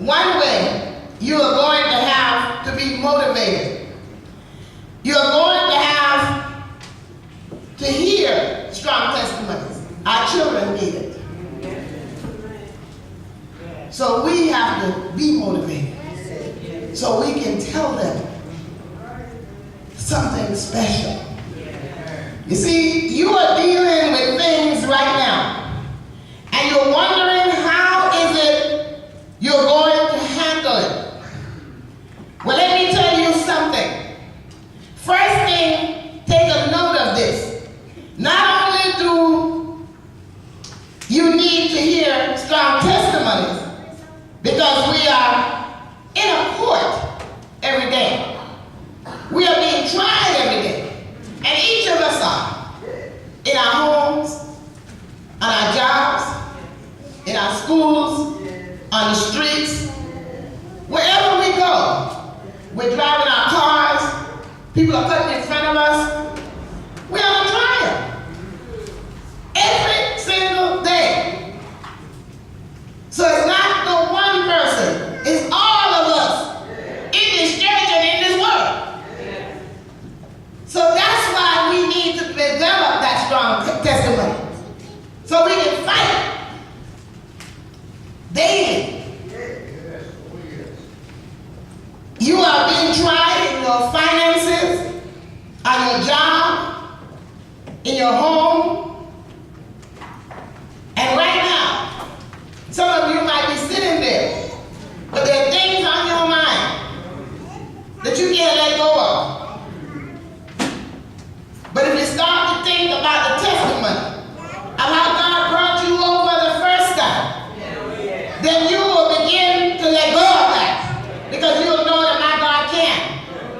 one way you are going to have to be motivated. You are going to have to hear strong testimonies. Our children need it. So we have to be motivated so we can tell them something special. You see, you are dealing with things right now, and you're wondering how is it you're going to handle it. Well, let me tell you something. First thing, take a note of this. Not only do you need to hear strong testimonies, because we are in a court every day. We are being tried every day. And each of us are. In our homes, on our jobs, in our schools, on the streets, wherever we go. We're driving our cars. People are cutting in front of us. We're on a trial. Every single day. So it's not the one person. It's all of us in this church and in this world. So that's why we need to develop that strong testimony. So we can fight daily. You are being tried in your finances, on your job, in your home. And right now, some of you might be sitting there, but there are things on your mind that you can't let go of. But if you start to think about the testimony of how God brought you over the first time, then you will begin to let go of that, because you will know that my God can.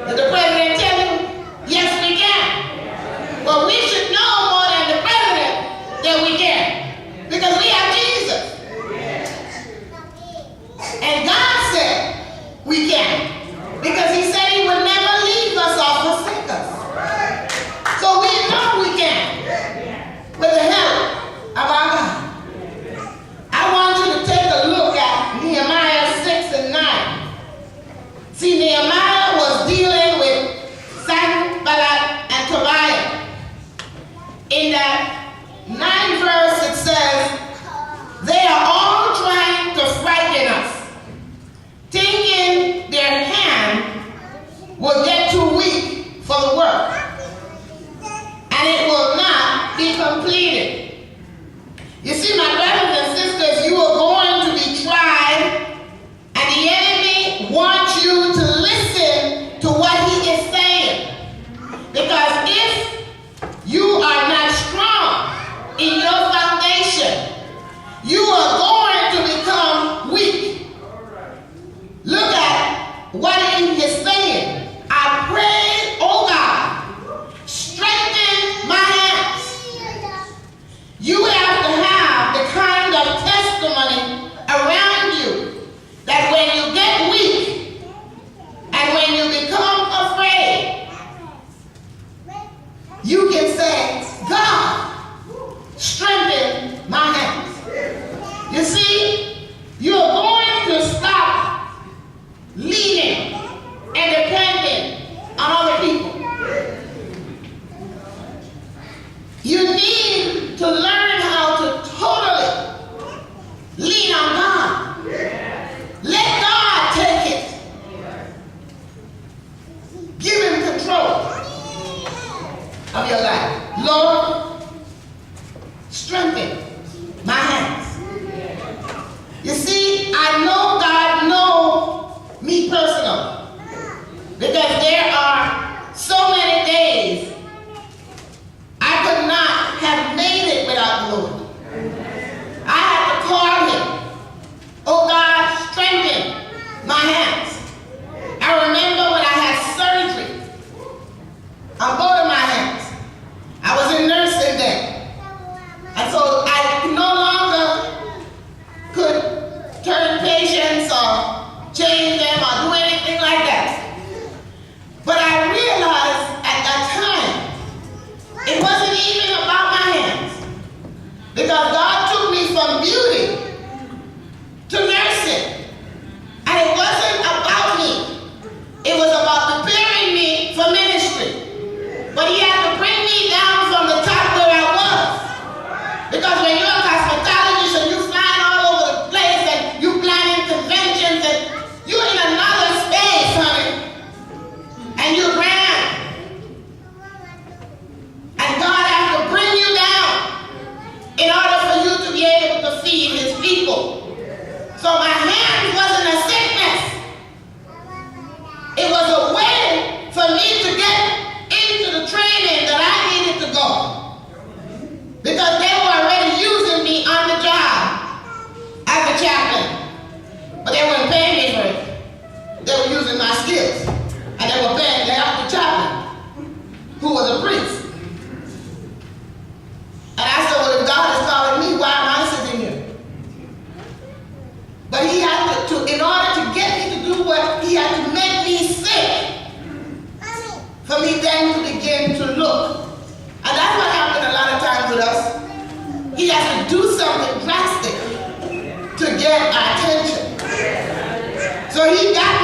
Did the president tell you? Yes, we can. Well, we should know more than the president that we can, because we have Jesus. And God said we can, because he said he would never leave us or forsake us. So we know we can, with the help of our God. I want you to take a look at Nehemiah 6 and 9. See, Nehemiah was dealing with Sanballat and Tobiah. In that 9th verse it says, they are all trying to frighten us, thinking their hand will get too weak for the work, and it will not be completed. You see, my brothers and sisters, you are going to be tried, and the enemy wants you to listen to what he is saying. Because if you are not strong in your foundation, you are going to become weak. Look at what he is saying. I pray, oh God, strengthen my hands. You have to have the kind of testimony around you that when you get weak and when you become afraid, you can say, God, strengthen my hands. You see, you're going to stop leaning and depending on other people. You need to learn how to totally lean on God. Let God take it. Give him control of your life. Lord, strengthen my hands. You see, I know God knows me personally, because there are so many days I could not have made it without the Lord. I had to call him. Oh God, strengthen my hands. I remember when I had surgery on both of my hands. I was in nursing then. And so I no longer could turn patients or change them or do anything like that. But I realized at that time, it wasn't even about my hands. Because God took me from beauty to nursing. So my hand wasn't a sickness. It was a way for me to get into the training that I needed to go. Because they were already using me on the job as a chaplain. But they weren't paying me for it. They were using my skills. And they were paying the chaplain, who was a priest. And I said, well, if God is calling me, why am I sitting here? But he had to, in order to get me to do what, he had to make me sick for me then to begin to look. And that's what happened a lot of times with us. He has to do something drastic to get our attention. So he got